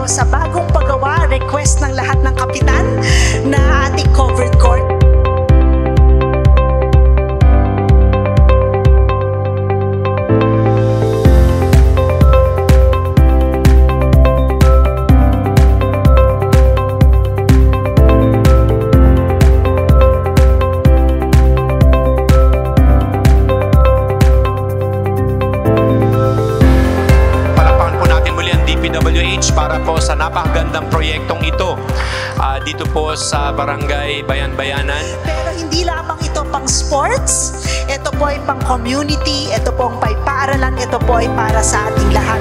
sa bagong paggawa, request ng lahat ng kapitan na ating covered court. Para po sa napakagandang proyektong ito dito po sa Barangay Bayan-Bayanan. Pero hindi lamang ito pang sports, ito po ay pang community, ito po ang paaralan, ito po ay para sa ating lahat.